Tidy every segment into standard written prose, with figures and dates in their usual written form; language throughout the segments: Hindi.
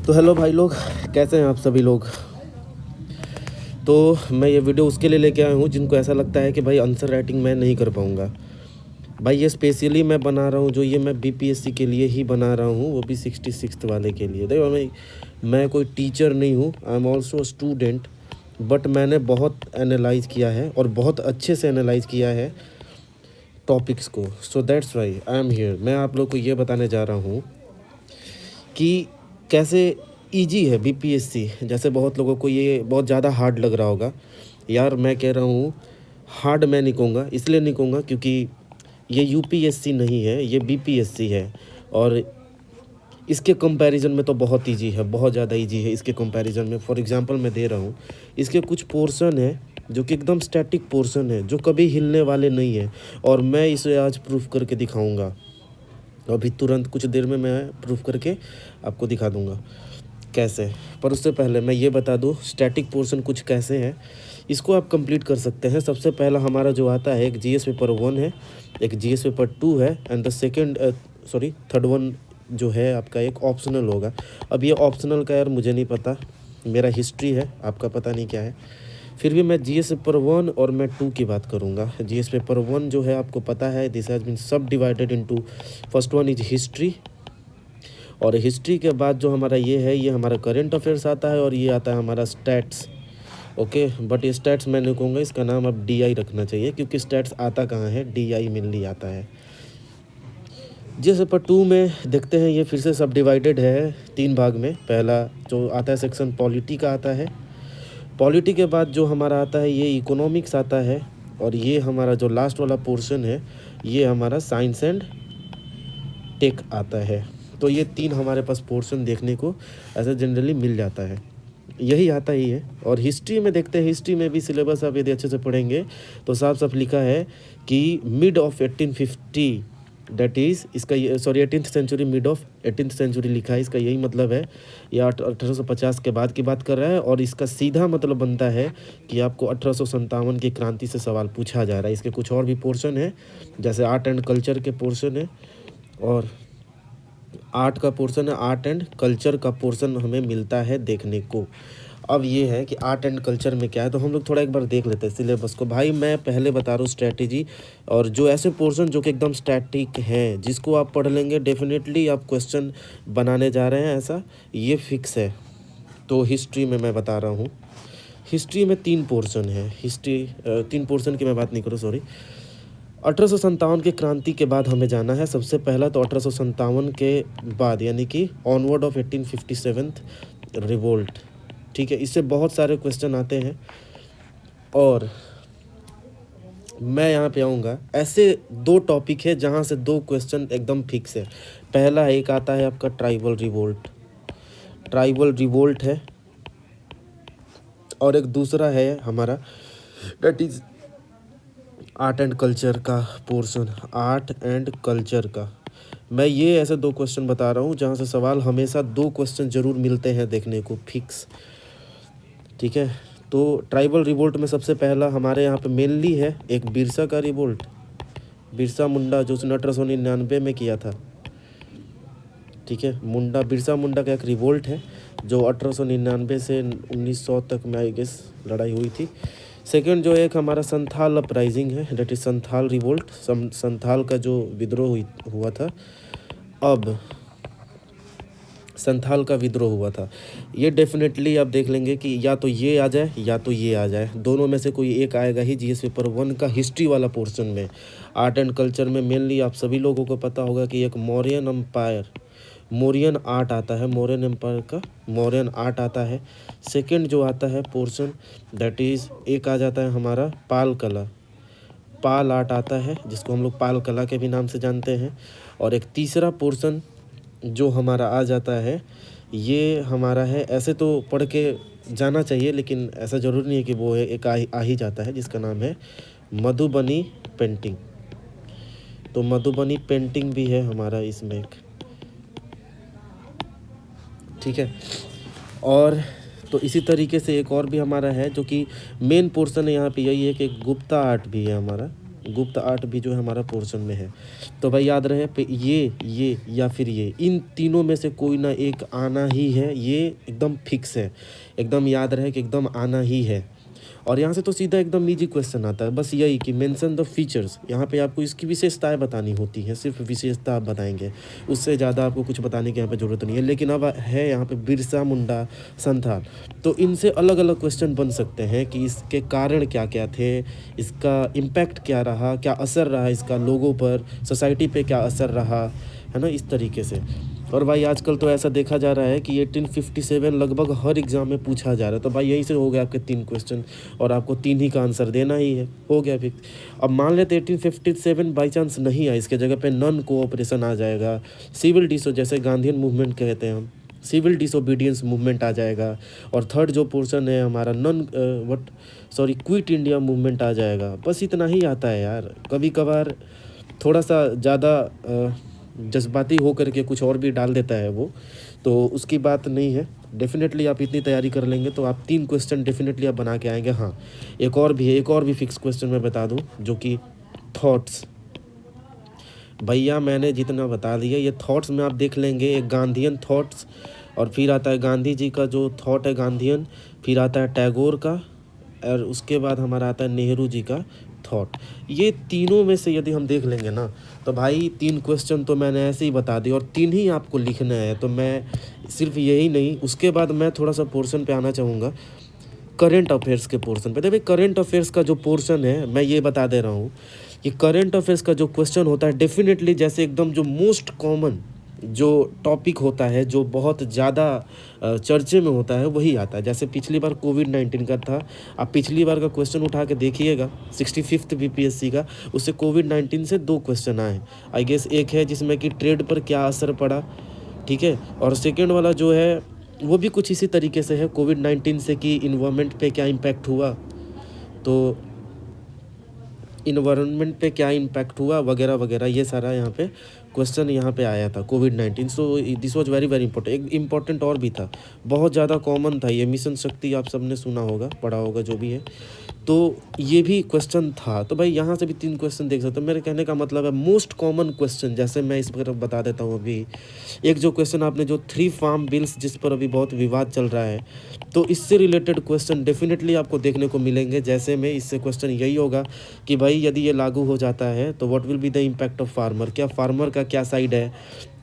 तो हेलो भाई लोग, कैसे हैं आप सभी लोग। तो मैं ये वीडियो उसके लिए लेके आया हूँ जिनको ऐसा लगता है कि भाई आंसर राइटिंग मैं नहीं कर पाऊँगा। भाई ये स्पेशली मैं बना रहा हूँ, जो ये मैं बीपीएससी के लिए ही बना रहा हूँ, वो भी 66th वाले के लिए। देखो मैं कोई टीचर नहीं हूँ, I am also student, but मैंने बहुत एनालाइज़ किया है और बहुत अच्छे से एनालाइज़ किया है टॉपिक्स को। So that's why I am here. मैं आप लोग को ये बताने जा रहा हूँ कि कैसे इजी है बीपीएससी। जैसे बहुत लोगों को ये बहुत ज़्यादा हार्ड लग रहा होगा। यार मैं कह रहा हूँ हार्ड मैं नहीं कहूँगा, इसलिए नहीं कहूँगा क्योंकि ये यूपीएससी नहीं है, ये बीपीएससी है। और इसके कंपैरिजन में तो बहुत इजी है, बहुत ज़्यादा इजी है इसके कंपैरिजन में। फॉर एग्जांपल मैं दे रहा हूँ, इसके कुछ पोर्शन है जो कि एकदम स्टैटिक पोर्शन है, जो कभी हिलने वाले नहीं है, और मैं इसे आज प्रूफ करके दिखाऊँगा। अभी तुरंत कुछ देर में मैं प्रूफ करके आपको दिखा दूंगा कैसे। पर उससे पहले मैं ये बता दूं स्टैटिक पोर्शन कुछ कैसे है, इसको आप कंप्लीट कर सकते हैं। सबसे पहला हमारा जो आता है, एक जीएस पेपर 1 है, एक जीएस पेपर 2 है, एंड द थर्ड वन जो है आपका एक ऑप्शनल होगा। अब ये ऑप्शनल का यार मुझे नहीं पता, मेरा हिस्ट्री है, आपका पता नहीं क्या है। फिर भी मैं जीएस पेपर 1 और मैं 2 की बात करूंगा। जीएस पेपर 1 जो है आपको पता है, दिस हैज़ बीन सब divided into, first one is history, और हिस्ट्री के बाद जो हमारा ये है, ये हमारा करंट अफेयर्स आता है, और ये आता है हमारा स्टैट्स। ओके, बट ये स्टैट्स मैं नहीं कहूँगा, इसका नाम अब डीआई रखना चाहिए, क्योंकि स्टैट्स आता कहाँ है, डीआई मेनली आता है। जीएस पेपर 2 में देखते हैं, ये फिर से सब डिवाइडेड है 3 भाग में। पहला जो आता है सेक्शन पॉलिटी का आता है, पॉलिटी के बाद जो हमारा आता है ये इकोनॉमिक्स आता है, और ये हमारा जो लास्ट वाला पोर्शन है ये हमारा साइंस एंड टेक आता है। तो ये 3 हमारे पास पोर्शन देखने को ऐसे जनरली मिल जाता है, यही आता ही है। और हिस्ट्री में देखते हैं, हिस्ट्री में भी सिलेबस आप यदि अच्छे से पढ़ेंगे तो साफ साफ लिखा है कि मिड ऑफ 1850, डेट इज़ इसका 18th century, mid of 18th century लिखा है। इसका यही मतलब है, यह 1850 के बाद की बात कर रहा है, और इसका सीधा मतलब बनता है कि आपको 1857 की क्रांति से सवाल पूछा जा रहा है। इसके कुछ और भी पोर्शन है, जैसे आर्ट एंड कल्चर के पोर्शन है, और आर्ट का पोर्शन है, आर्ट एंड कल्चर का पोर्शन हमें मिलता है देखने को। अब ये है कि आर्ट एंड कल्चर में क्या है, तो हम लोग थोड़ा एक बार देख लेते हैं सिलेबस को। भाई मैं पहले बता रहा हूँ स्ट्रैटेजी, और जो ऐसे पोर्शन जो कि एकदम स्टैटिक हैं, जिसको आप पढ़ लेंगे डेफिनेटली आप क्वेश्चन बनाने जा रहे हैं, ऐसा ये फिक्स है। तो हिस्ट्री में मैं बता रहा हूँ, हिस्ट्री में 3 पोर्शन है। हिस्ट्री 3 पोर्शन की मैं बात नहीं करूँ, सॉरी। 1857 की क्रांति के बाद हमें जाना है। सबसे पहला तो 1857 के बाद, यानी कि ऑनवर्ड ऑफ 1857 रिवोल्ट। ठीक है, इससे बहुत सारे क्वेश्चन आते हैं, और मैं यहाँ पे आऊँगा। ऐसे 2 टॉपिक है जहाँ से 2 क्वेश्चन एकदम फिक्स है। पहला एक आता है आपका ट्राइबल रिवोल्ट, ट्राइबल रिवोल्ट है, और एक दूसरा है हमारा that is art and culture का पोर्शन, आर्ट एंड कल्चर का। मैं ये ऐसे 2 क्वेश्चन बता रहा हूँ जहाँ से सवाल हमेशा 2 क्वेश्चन ज़रूर मिलते हैं देखने को फिक्स। ठीक है, तो ट्राइबल रिवोल्ट में सबसे पहला हमारे यहाँ पे मेनली है एक बिरसा का रिवोल्ट, बिरसा मुंडा, जो उसने 1899 में किया था। ठीक है, बिरसा मुंडा का एक रिवोल्ट है जो 1899 से 1900 तक में आई गेस लड़ाई हुई थी। सेकंड जो एक हमारा संथाल अपराइजिंग है, that is Santhal revolt, Santhal का जो विद्रोह हुआ था, अब संथाल का विद्रोह हुआ था। ये डेफिनेटली आप देख लेंगे कि या तो ये आ जाए या तो ये आ जाए, दोनों में से कोई एक आएगा ही जीएस पेपर 1 का हिस्ट्री वाला पोर्शन में। आर्ट एंड कल्चर में मेनली आप सभी लोगों को पता होगा कि एक मौर्यन एम्पायर, मौर्यन आर्ट आता है, मौर्यन एम्पायर का मौर्यन आर्ट आता है। सेकंड जो आता है पोर्शन, दैट इज़ एक आ जाता है हमारा पाल कला, पाल आर्ट आता है, जिसको हम लोग पाल कला के भी नाम से जानते हैं। और एक तीसरा पोर्शन जो हमारा आ जाता है, ये हमारा है, ऐसे तो पढ़ के जाना चाहिए लेकिन ऐसा ज़रूरी नहीं है कि वो एक आ ही जाता है, जिसका नाम है मधुबनी पेंटिंग। तो मधुबनी पेंटिंग भी है हमारा इसमें एक। ठीक है, और तो इसी तरीके से एक और भी हमारा है जो कि मेन पोर्शन है यहाँ पे, यही है कि गुप्ता आर्ट भी है हमारा, गुप्त आर्ट भी जो है हमारा पोर्शन में है। तो भाई याद रहे ये या फिर ये, इन तीनों में से कोई ना एक आना ही है, ये एकदम फिक्स है, एकदम याद रहे कि एकदम आना ही है। और यहाँ से तो सीधा एकदम इजी क्वेश्चन आता है, बस यही कि मेंशन द फीचर्स। यहाँ पे आपको इसकी विशेषताएं बतानी होती हैं, सिर्फ विशेषता आप बताएंगे, उससे ज़्यादा आपको कुछ बताने की यहाँ पे ज़रूरत नहीं है। लेकिन अब है यहाँ पे बिरसा मुंडा संथाल, तो इनसे अलग अलग क्वेश्चन बन सकते हैं कि इसके कारण क्या क्या थे, इसका इम्पैक्ट क्या रहा, क्या असर रहा इसका लोगों पर, सोसाइटी पे क्या असर रहा, है ना, इस तरीके से। और भाई आजकल तो ऐसा देखा जा रहा है कि 1857 लगभग हर एग्ज़ाम में पूछा जा रहा है। तो भाई यहीं से हो गया आपके 3 क्वेश्चन, और आपको 3 ही का आंसर देना ही है, हो गया फिर। अब मान लेते 1857 बाई चांस नहीं आया, इसके जगह पे नॉन कोऑपरेशन आ जाएगा, सिविल डिसो जैसे गांधीयन मूवमेंट कहते हैं हम, सिविल डिसोबीडियंस मूवमेंट आ जाएगा, और थर्ड जो पोर्शन है हमारा क्विट इंडिया मूवमेंट आ जाएगा। बस इतना ही आता है यार। कभी कभार थोड़ा सा ज़्यादा जज्बाती हो करके कुछ और भी डाल देता है वो, तो उसकी बात नहीं है। डेफिनेटली आप इतनी तैयारी कर लेंगे तो आप 3 क्वेश्चन डेफिनेटली आप बना के आएंगे। हाँ, एक और भी है, एक और भी फिक्स क्वेश्चन मैं बता दूं, जो कि थॉट्स। भैया मैंने जितना बता दिया, ये थॉट्स में आप देख लेंगे, एक गांधीयन थॉट्स, और फिर आता है गांधी जी का जो थॉट है गांधीयन, फिर आता है टैगोर का, और उसके बाद हमारा आता है नेहरू जी का थॉट। ये तीनों में से यदि हम देख लेंगे ना, तो भाई 3 क्वेश्चन तो मैंने ऐसे ही बता दिए, और 3 ही आपको लिखना है। तो मैं सिर्फ यही नहीं, उसके बाद मैं थोड़ा सा पोर्शन पे आना चाहूँगा, करंट अफेयर्स के पोर्शन पे। देखिए करंट अफेयर्स का जो पोर्शन है, मैं ये बता दे रहा हूँ कि करंट अफेयर्स का जो क्वेश्चन होता है, डेफिनेटली जैसे एकदम जो मोस्ट कॉमन जो टॉपिक होता है, जो बहुत ज़्यादा चर्चे में होता है, वही आता है। जैसे पिछली बार कोविड-19 का था, आप पिछली बार का क्वेश्चन उठा के देखिएगा 65th बीपीएससी का, उससे कोविड-19 से 2 क्वेश्चन आए। आई गेस एक है जिसमें कि ट्रेड पर क्या असर पड़ा, ठीक है, और सेकेंड वाला जो है वो भी कुछ इसी तरीके से है, कोविड-19 से कि इन्वायरमेंट पे क्या इम्पैक्ट हुआ, तो इन्वायरमेंट पे क्या इम्पैक्ट हुआ वगैरह वगैरह, ये सारा यहाँ पे क्वेश्चन यहाँ पे आया था कोविड-19। So this was very very important. एक इम्पॉर्टेंट और भी था, बहुत ज़्यादा कॉमन था ये, मिशन शक्ति आप सबने सुना होगा, पढ़ा होगा, जो भी है, तो ये भी क्वेश्चन था। तो भाई यहाँ से भी 3 क्वेश्चन देख सकते हो। मेरे कहने का मतलब है मोस्ट कॉमन क्वेश्चन, जैसे मैं इस पर बता देता हूँ अभी। एक जो क्वेश्चन आपने जो 3 फार्म बिल्स, जिस पर अभी बहुत विवाद चल रहा है, तो इससे रिलेटेड क्वेश्चन डेफिनेटली आपको देखने को मिलेंगे। जैसे में इससे क्वेश्चन यही होगा कि भाई यदि ये लागू हो जाता है तो what will be the impact of farmer, क्या फार्मर का क्या साइड है,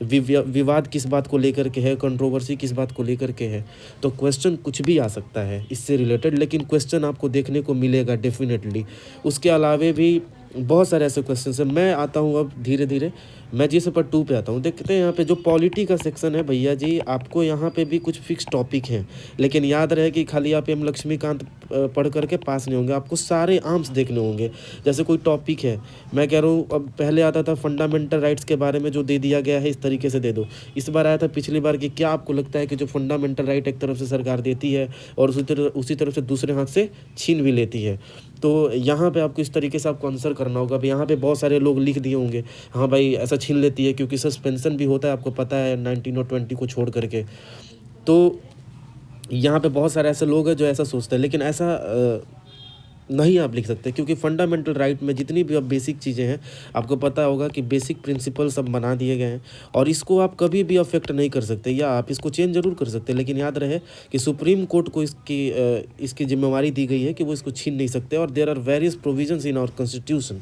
विवाद किस बात को लेकर के है, कंट्रोवर्सी किस बात को लेकर के है। तो क्वेश्चन कुछ भी आ सकता है इससे रिलेटेड, लेकिन क्वेश्चन आपको देखने को मिलेगा डेफिनेटली। उसके अलावे भी बहुत सारे ऐसे क्वेश्चन हैं। मैं आता हूँ अब धीरे धीरे, मैं जी पेपर 2 पे आता हूँ। देखते हैं यहाँ पे जो पॉलिटी का सेक्शन है भैया जी, आपको यहाँ पे भी कुछ फिक्स टॉपिक हैं, लेकिन याद रहे कि खाली आप एम लक्ष्मीकांत पढ़ करके पास नहीं होंगे, आपको सारे आर्म्स देखने होंगे। जैसे कोई टॉपिक है, मैं कह रहा हूँ, अब पहले आता था फंडामेंटल राइट्स के बारे में जो दे दिया गया है, इस तरीके से दे दो। इस बार आया था पिछली बार कि क्या आपको लगता है कि जो फंडामेंटल राइट एक तरफ से सरकार देती है और उसी तरफ से दूसरे हाथ से छीन भी लेती है, तो यहाँ पे आपको इस तरीके से आपको आंसर करना होगा। अब यहाँ पे बहुत सारे लोग लिख दिए होंगे, हाँ भाई ऐसा छीन लेती है, क्योंकि सस्पेंशन भी होता है, आपको पता है 19 और 20 को छोड़ करके। तो यहाँ पे बहुत सारे ऐसे लोग हैं जो ऐसा सोचते हैं, लेकिन ऐसा नहीं आप लिख सकते, क्योंकि फंडामेंटल राइट में जितनी भी अब बेसिक चीज़ें हैं, आपको पता होगा कि बेसिक प्रिंसिपल सब बना दिए गए हैं, और इसको आप कभी भी अफेक्ट नहीं कर सकते, या आप इसको चेंज जरूर कर सकते हैं, लेकिन याद रहे कि सुप्रीम कोर्ट को इसकी जिम्मेवारी दी गई है कि वो इसको छीन नहीं सकते, और there are various provisions in our constitution,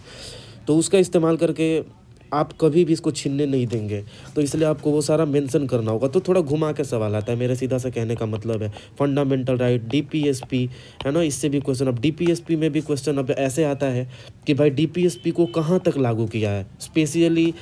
तो उसका इस्तेमाल करके आप कभी भी इसको छीनने नहीं देंगे। तो इसलिए आपको वो सारा मेंशन करना होगा। तो थोड़ा घुमा के सवाल आता है, मेरे सीधा सा कहने का मतलब है फंडामेंटल राइट, डीपीएसपी, है ना, इससे भी क्वेश्चन। अब डीपीएसपी में भी क्वेश्चन अब ऐसे आता है कि भाई डीपीएसपी को कहाँ तक लागू किया है, specially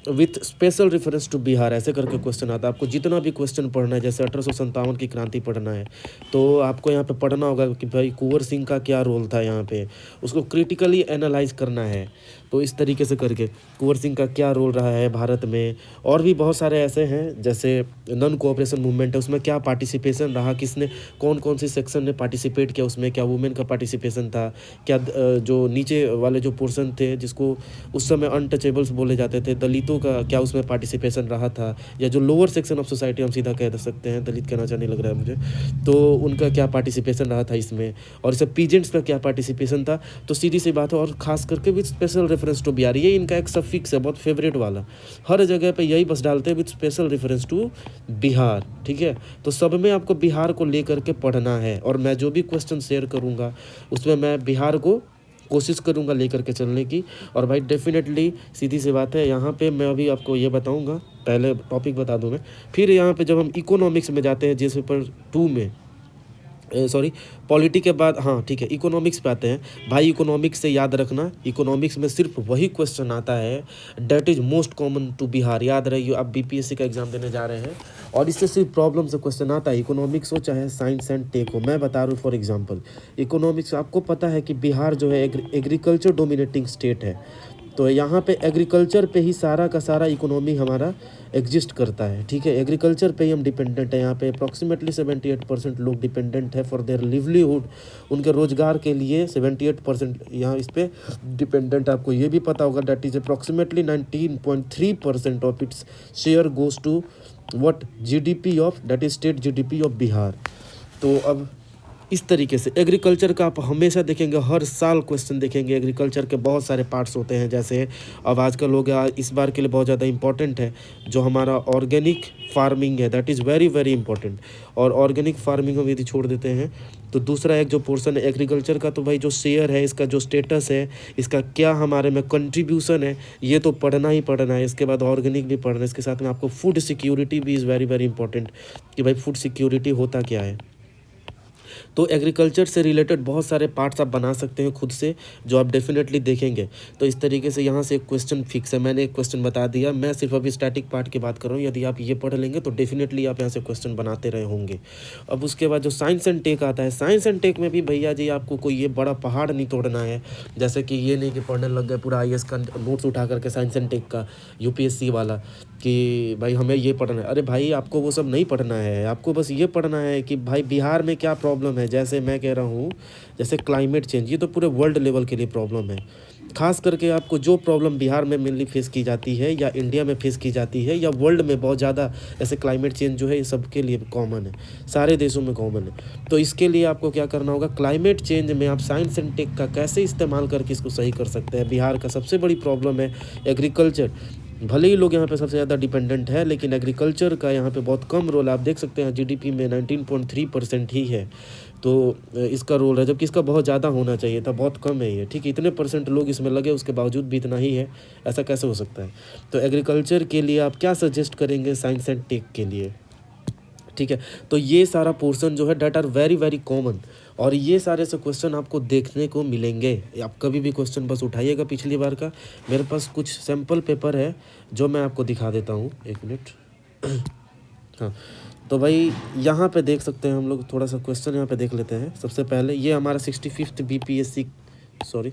with special reference to Bihar, ऐसे करके क्वेश्चन आता है। आपको जितना भी क्वेश्चन पढ़ना है, जैसे 1857 की क्रांति पढ़ना है, तो आपको यहाँ पे पढ़ना होगा कि भाई कुंवर सिंह का क्या रोल था यहाँ पे, उसको क्रिटिकली एनालाइज करना है। तो इस तरीके से करके कुंवर सिंह का क्या रोल रहा है भारत में, और भी बहुत सारे ऐसे हैं जैसे नॉन कोऑपरेशन मूवमेंट है, उसमें क्या पार्टिसिपेशन रहा, किसने कौन कौन सी सेक्शन ने पार्टिसिपेट किया उसमें, क्या वुमेन का पार्टिसिपेशन था, क्या जो नीचे वाले जो पोर्शन थे जिसको उस समय अनटचेबल्स बोले जाते थे, दलितों का क्या उसमें पार्टिसिपेशन रहा था, या जो लोअर सेक्शन ऑफ सोसाइटी हम सीधा कह सकते हैं, दलित कहना अच्छा नहीं लग रहा है मुझे, तो उनका क्या पार्टिसिपेशन रहा था इसमें, और इसे पीजेंट्स का क्या पार्टिसिपेशन था। तो सीधी सी बात है, और खास करके with special reference to Bihar, ये इनका एक सफिक्स है बहुत फेवरेट वाला, हर जगह पे यही बस डालते हैं with special reference to Bihar, ठीक है। तो सब में आपको बिहार को लेकर के पढ़ना है, और मैं जो भी क्वेश्चन शेयर करूँगा उसमें मैं बिहार को कोशिश करूँगा लेकर के चलने की। और भाई डेफिनेटली सीधी सी बात है, यहाँ पे मैं अभी आपको ये बताऊँगा, पहले टॉपिक बता दूँ मैं, फिर यहाँ पे जब हम इकोनॉमिक्स में जाते हैं जिस पेपर 2 में, सॉरी पॉलिटी के बाद, हाँ ठीक है, इकोनॉमिक्स पे आते हैं भाई। इकोनॉमिक्स से याद रखना, इकोनॉमिक्स में सिर्फ वही क्वेश्चन आता है that is most common to Bihar, याद रहिए आप बीपीएससी का एग्जाम देने जा रहे हैं और इससे सिर्फ प्रॉब्लम से क्वेश्चन आता है, इकोनॉमिक्स हो चाहे साइंस एंड टेक हो। मैं बता रहा हूँ फॉर एग्जाम्पल, इकोनॉमिक्स आपको पता है कि बिहार जो है एग्रीकल्चर डोमिनेटिंग स्टेट है, तो यहाँ पे एग्रीकल्चर पे ही सारा का सारा इकोनॉमी हमारा एग्जिस्ट करता है, ठीक है। एग्रीकल्चर पे ही हम डिपेंडेंट है, यहाँ पे अप्रॉक्सीमेटली 78% लोग डिपेंडेंट है फॉर देयर लिवलीहुड, उनके रोजगार के लिए 78% यहाँ इस पे डिपेंडेंट। आपको ये भी पता होगा that is approximately 19.3% of its share goes to what, GDP of, that is state GDP of Bihar. तो अब इस तरीके से एग्रीकल्चर का आप हमेशा देखेंगे, हर साल क्वेश्चन देखेंगे। एग्रीकल्चर के बहुत सारे पार्ट्स होते हैं, जैसे अब आजकल हो गया, इस बार के लिए बहुत ज़्यादा इंपॉर्टेंट है जो हमारा ऑर्गेनिक फार्मिंग है, that is very very important. और ऑर्गेनिक फार्मिंग हम यदि छोड़ देते हैं तो दूसरा एक जो पोर्शन है एग्रीकल्चर का, तो भाई जो शेयर है, इसका जो स्टेटस है, इसका क्या हमारे में कंट्रीब्यूशन है, ये तो पढ़ना ही पढ़ना है। इसके बाद ऑर्गेनिक भी पढ़ना है, इसके साथ में आपको फूड सिक्योरिटी भी इज़ वेरी वेरी इंपॉर्टेंट कि भाई फूड सिक्योरिटी होता क्या है। तो एग्रीकल्चर से रिलेटेड बहुत सारे पार्ट्स आप बना सकते हैं खुद से, जो आप डेफिनेटली देखेंगे। तो इस तरीके से यहाँ से एक क्वेश्चन फिक्स है, मैंने एक क्वेश्चन बता दिया, मैं सिर्फ अभी स्टैटिक पार्ट की बात कर रहा हूँ। यदि आप ये पढ़ लेंगे तो डेफिनेटली आप यहाँ से क्वेश्चन बनाते रहे होंगे। अब उसके बाद जो साइंस एंड टेक आता है, साइंस एंड टेक में भी भैया जी आपको कोई ये बड़ा पहाड़ नहीं तोड़ना है, जैसे कि ये नहीं कि पढ़ने लग गए पूरा IAS का नोट्स उठा करके साइंस एंड टेक का UPSC वाला कि भाई हमें ये पढ़ना है। अरे भाई आपको वो सब नहीं पढ़ना है, आपको बस ये पढ़ना है कि भाई बिहार में क्या प्रॉब्लम है। जैसे मैं कह रहा हूँ, जैसे क्लाइमेट चेंज, ये तो पूरे वर्ल्ड लेवल के लिए प्रॉब्लम है। खास करके आपको जो प्रॉब्लम बिहार में मेनली फेस की जाती है, या इंडिया में फेस की जाती है, या वर्ल्ड में बहुत ज़्यादा, ऐसे क्लाइमेट चेंज जो है ये सबके लिए कॉमन है, सारे देशों में कॉमन है। तो इसके लिए आपको क्या करना होगा, क्लाइमेट चेंज में आप साइंस एंड टेक का कैसे इस्तेमाल करके इसको सही कर सकते हैं। बिहार का सबसे बड़ी प्रॉब्लम है एग्रीकल्चर। भले ही लोग यहाँ पे सबसे ज़्यादा डिपेंडेंट है, लेकिन एग्रीकल्चर का यहाँ पे बहुत कम रोल, आप देख सकते हैं जीडीपी में 19.3% ही है तो इसका रोल है, जबकि इसका बहुत ज़्यादा होना चाहिए था, बहुत कम है ये, ठीक है। इतने % लोग इसमें लगे, उसके बावजूद भी इतना ही है, ऐसा कैसे हो सकता है। तो एग्रीकल्चर के लिए आप क्या सजेस्ट करेंगे साइंस एंड टेक के लिए, ठीक है। तो ये सारा पोर्शन जो है that are very very common, और ये सारे से क्वेश्चन आपको देखने को मिलेंगे। आप कभी भी क्वेश्चन बस उठाइएगा पिछली बार का, मेरे पास कुछ सैम्पल पेपर है जो मैं आपको दिखा देता हूँ, एक मिनट। हाँ, तो भाई यहाँ पे देख सकते हैं हम लोग, थोड़ा सा क्वेश्चन यहाँ पे देख लेते हैं। सबसे पहले ये हमारा 65th BPSC, सॉरी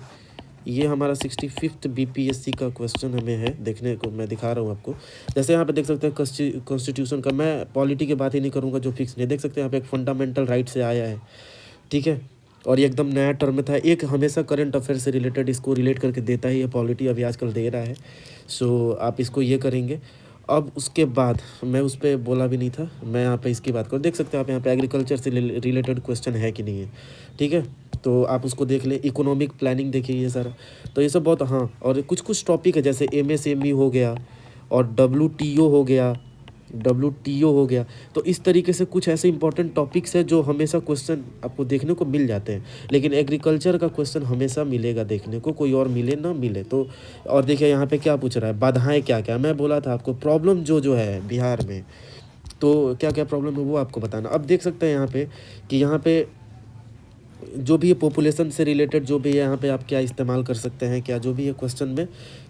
ये हमारा 65th BPSC का क्वेश्चन हमें है देखने को, मैं दिखा रहा हूँ आपको। जैसे यहाँ पे देख सकते हैं कॉन्स्टिट्यूशन का, मैं पॉलिटी की बात ही नहीं करूँगा जो फिक्स नहीं, देख सकते हैं यहाँ पे एक फंडामेंटल राइट से आया है, ठीक है। और ये एकदम नया टर्म था, एक हमेशा करंट अफेयर से रिलेटेड इसको रिलेट करके देता ही है, पॉलिटी अभी आजकल दे रहा है। सो आप इसको ये करेंगे। अब उसके बाद मैं उस पर बोला भी नहीं था, मैं यहाँ पे इसकी बात करूँ, देख सकते हैं आप यहाँ पे एग्रीकल्चर से रिलेटेड क्वेश्चन है कि नहीं है, ठीक है। तो आप उसको देख लें। इकोनॉमिक प्लानिंग देखिए ये सारा, तो ये सब बहुत, हाँ। और कुछ कुछ टॉपिक है जैसे MSME हो गया और WTO हो गया। तो इस तरीके से कुछ ऐसे इंपॉर्टेंट टॉपिक्स है जो हमेशा क्वेश्चन आपको देखने को मिल जाते हैं, लेकिन एग्रीकल्चर का क्वेश्चन हमेशा मिलेगा देखने को, कोई और मिले ना मिले। तो और देखिए यहाँ पे क्या पूछ रहा है, बाधाएं क्या क्या, मैं बोला था आपको प्रॉब्लम जो है बिहार में, तो क्या क्या प्रॉब्लम है वो आपको बताना। अब देख सकते हैं यहाँ पे कि यहाँ पे जो भी है पॉपुलेशन से रिलेटेड जो भी है यहाँ पे आप क्या इस्तेमाल कर सकते हैं, क्या जो भी है क्वेश्चन में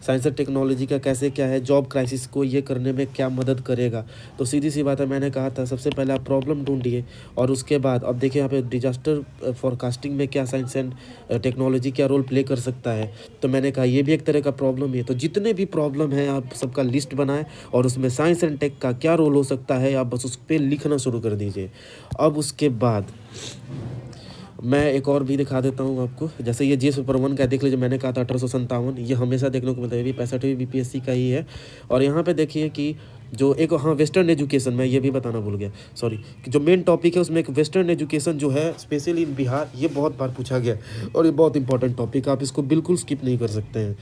साइंस और टेक्नोलॉजी का कैसे क्या है, जॉब क्राइसिस को ये करने में क्या मदद करेगा। तो सीधी सी बात है, मैंने कहा था सबसे पहले आप प्रॉब्लम ढूंढिए और उसके बाद अब देखिए यहाँ पे डिजास्टर फोरकास्टिंग में क्या साइंस एंड टेक्नोलॉजी क्या रोल प्ले कर सकता है। तो मैंने कहा ये भी एक तरह का प्रॉब्लम है। तो जितने भी प्रॉब्लम है आप सबका लिस्ट बनाएं और उसमें साइंस एंड टेक का क्या रोल हो सकता है आप बस उस पर लिखना शुरू कर दीजिए। अब उसके बाद मैं एक और भी दिखा देता हूँ आपको, जैसे ये जी सुपर 1 का देख लीजिए, मैंने कहा था 1857, ये हमेशा देखने को मिलता है, ये भी 65वीं बीपीएससी का ही है। और यहाँ पे देखिए कि जो एक हाँ वेस्टर्न एजुकेशन, मैं ये भी बताना भूल गया, सॉरी, कि जो मेन टॉपिक है उसमें एक वेस्टर्न एजुकेशन जो है स्पेशली इन बिहार, ये बहुत बार पूछा गया और ये बहुत इंपॉर्टेंट टॉपिक, आप इसको बिल्कुल स्किप नहीं कर सकते हैं।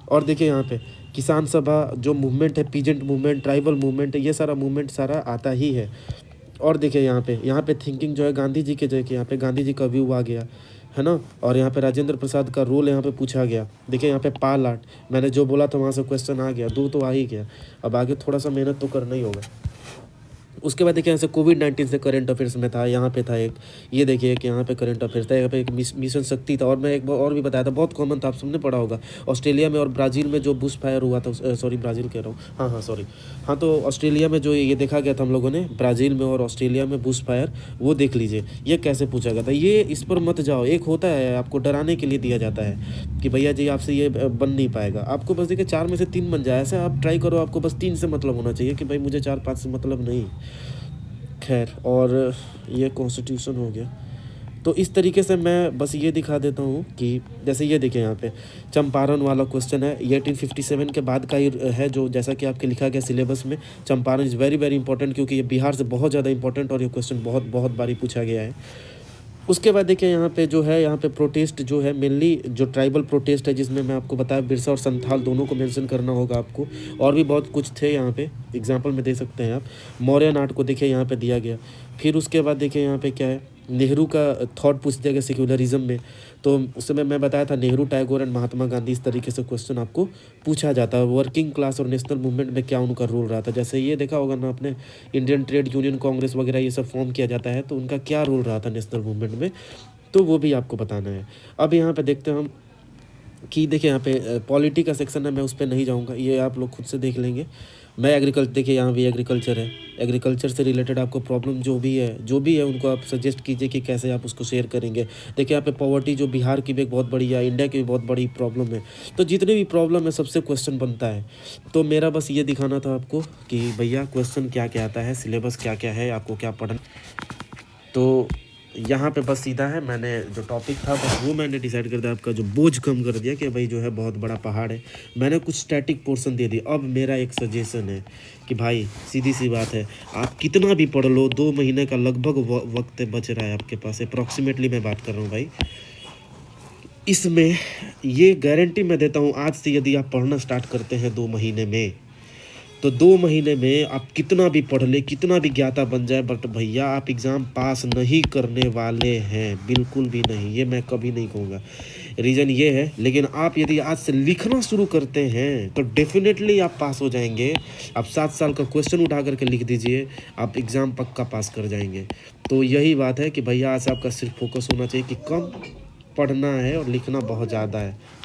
और देखिए यहाँ पे किसान सभा जो मूवमेंट है, पीजेंट मूवमेंट, ट्राइबल मूवमेंट, ये सारा मूवमेंट सारा आता ही है। और देखिए यहाँ पे थिंकिंग जो है गांधी जी के जगह, यहाँ पे गांधी जी का व्यू आ गया है ना। और यहाँ पे राजेंद्र प्रसाद का रोल यहाँ पे पूछा गया। देखिए यहाँ पे पाल आर्ट, मैंने जो बोला था वहाँ से क्वेश्चन आ गया, 2 तो आ ही गया। अब आगे थोड़ा सा मेहनत तो करना ही होगा। उसके बाद देखिए यहाँ से कोविड-19 से करंट अफेयर्स में था, यहाँ पे था एक, ये देखिए कि यहाँ पे करंट अफेयर्स था, यहाँ पे एक मिशन शक्ति था। और मैं एक बार और भी बताया था, बहुत कॉमन था, आप सबने पढ़ा होगा। ऑस्ट्रेलिया में और ब्राज़ील में जो बुश फायर हुआ था, सॉरी ब्राज़ील कह रहा हूँ, हाँ सॉरी, हाँ तो ऑस्ट्रेलिया में जो ये देखा गया था हम लोगों ने, ब्राज़ील में और ऑस्ट्रेलिया में बुश फायर, वो देख लीजिए ये कैसे पूछा गया था। ये इस पर मत जाओ, एक होता है आपको डराने के लिए दिया जाता है कि भैया जी आपसे ये बन नहीं पाएगा, आपको बस देखिए 4 में से 3 बन जाए, ऐसे आप ट्राई करो, आपको बस 3 से मतलब होना चाहिए कि भाई मुझे 4-5 से मतलब नहीं। खैर, और ये कॉन्स्टिट्यूशन हो गया। तो इस तरीके से मैं बस ये दिखा देता हूँ कि जैसे ये देखिए यहाँ पे चंपारण वाला क्वेश्चन है, ये 1857 के बाद का ही है, जो जैसा कि आपके लिखा गया सिलेबस में। Champaran is very very important, क्योंकि ये बिहार से बहुत ज़्यादा इंपॉर्टेंट और ये क्वेश्चन बहुत बहुत बारी पूछा गया है। उसके बाद देखिए यहाँ पे जो है, यहाँ पे प्रोटेस्ट जो है मेनली जो ट्राइबल प्रोटेस्ट है, जिसमें मैं आपको बताया बिरसा और संथाल दोनों को मेंशन करना होगा आपको। और भी बहुत कुछ थे यहाँ पे, एग्जांपल में दे सकते हैं आप। मौर्य नाट को देखिए यहाँ पे दिया गया। फिर उसके बाद देखिए यहाँ पे क्या है, नेहरू का थॉट पूछ दिया गया सेक्युलरिज्म में। तो उस समय मैं बताया था नेहरू, टैगोर एंड महात्मा गांधी, इस तरीके से क्वेश्चन आपको पूछा जाता है। वर्किंग क्लास और नेशनल मूवमेंट में क्या उनका रोल रहा था, जैसे ये देखा होगा ना आपने, इंडियन ट्रेड यूनियन कांग्रेस वगैरह ये सब फॉर्म किया जाता है, तो उनका क्या रोल रहा था नेशनल मूवमेंट में, तो वो भी आपको बताना है। अब यहाँ पे देखते हैं हम कि देखिए यहाँ पे पॉलिटी का सेक्शन है, मैं उस पर नहीं जाऊँगा, ये आप लोग खुद से देख लेंगे। मैं एग्रीकल्चर, देखिए यहाँ भी एग्रीकल्चर है, एग्रीकल्चर से रिलेटेड आपको प्रॉब्लम जो भी है उनको आप सजेस्ट कीजिए कि कैसे आप उसको शेयर करेंगे। देखिए यहाँ पे पॉवर्टी जो बिहार की भी एक बहुत बड़ी है, इंडिया की भी बहुत बड़ी प्रॉब्लम है। तो जितने भी प्रॉब्लम है सबसे क्वेश्चन बनता है। तो मेरा बस ये दिखाना था आपको कि भैया क्वेश्चन क्या क्या आता है, सिलेबस क्या क्या है, आपको क्या पढ़ना। तो यहाँ पे बस सीधा है, मैंने जो टॉपिक था बस वो मैंने डिसाइड कर दिया, आपका जो बोझ कम कर दिया कि भाई जो है बहुत बड़ा पहाड़ है, मैंने कुछ स्टैटिक पोर्शन दे दिया। अब मेरा एक सजेशन है कि भाई सीधी सी बात है, आप कितना भी पढ़ लो, 2 महीने का लगभग वक्त बच रहा है आपके पास, अप्रॉक्सीमेटली मैं बात कर रहा हूँ भाई। इसमें ये गारंटी मैं देता हूँ, आज से यदि आप पढ़ना स्टार्ट करते हैं 2 महीने में, तो 2 महीने में आप कितना भी पढ़ ले, कितना भी ज्ञाता बन जाए, बट भैया आप एग्ज़ाम पास नहीं करने वाले हैं, बिल्कुल भी नहीं। ये मैं कभी नहीं कहूँगा, रीज़न ये है, लेकिन आप यदि आज से लिखना शुरू करते हैं तो डेफिनेटली आप पास हो जाएंगे। आप 7 साल का क्वेश्चन उठा करके लिख दीजिए, आप एग्ज़ाम पक्का पास कर जाएंगे। तो यही बात है कि भैया आज आपका सिर्फ फोकस होना चाहिए कि कम पढ़ना है और लिखना बहुत ज़्यादा है।